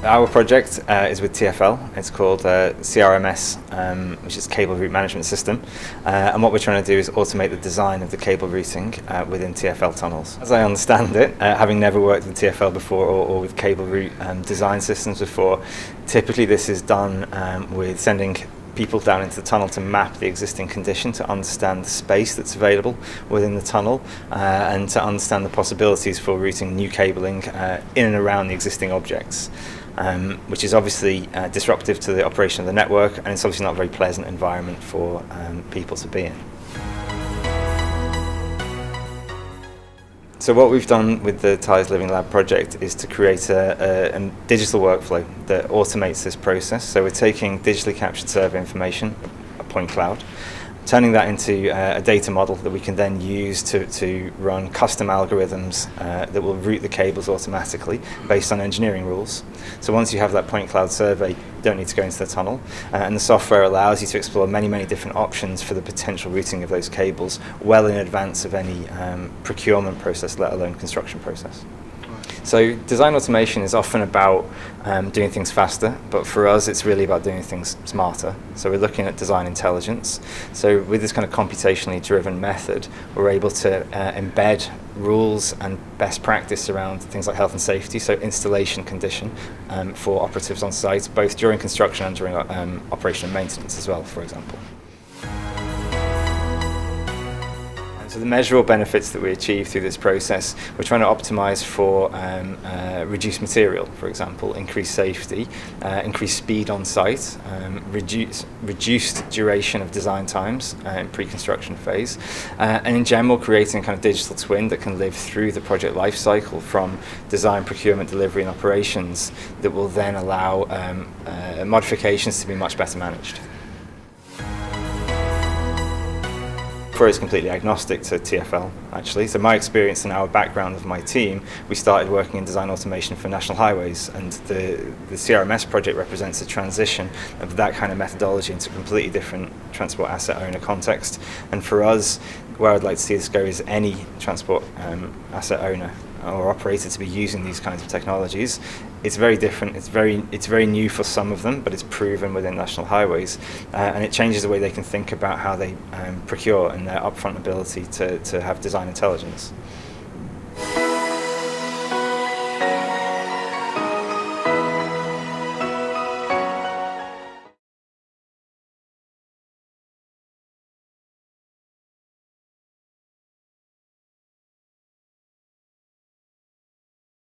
Our project is with TfL. It's called CRMS, which is Cable Route Management System. And what we're trying to do is automate the design of the cable routing within TfL tunnels. As I understand it, having never worked with TfL before or with cable route design systems before, typically this is done with sending people down into the tunnel to map the existing condition, to understand the space that's available within the tunnel, and to understand the possibilities for routing new cabling in and around the existing objects, which is obviously disruptive to the operation of the network, and it's obviously not a very pleasant environment for people to be in. So what we've done with the Ties Living Lab project is to create a digital workflow that automates this process. So we're taking digitally captured survey information, a point cloud, turning that into a data model that we can then use to run custom algorithms that will route the cables automatically based on engineering rules. So once you have that point cloud survey, you don't need to go into the tunnel, and the software allows you to explore many different options for the potential routing of those cables well in advance of any procurement process, let alone construction process. So design automation is often about doing things faster, but for us it's really about doing things smarter. So we're looking at design intelligence. So with this kind of computationally driven method, we're able to embed rules and best practice around things like health and safety, so installation condition for operatives on site, both during construction and during operation and maintenance as well, for example. So the measurable benefits that we achieve through this process, we're trying to optimize for reduced material, for example, increased safety, increased speed on site, reduced duration of design times in pre-construction phase, and in general creating a kind of digital twin that can live through the project life cycle from design, procurement, delivery and operations, that will then allow modifications to be much better managed. Is completely agnostic to TfL, actually. So my experience and our background of my team, we started working in design automation for national highways, and the CRMS project represents a transition of that kind of methodology into a completely different transport asset owner context. And for us, where I'd like to see this go is any transport asset owner or operator to be using these kinds of technologies. It's very different, it's very new for some of them, but it's proven within national highways, and it changes the way they can think about how they procure and their upfront ability to have design intelligence.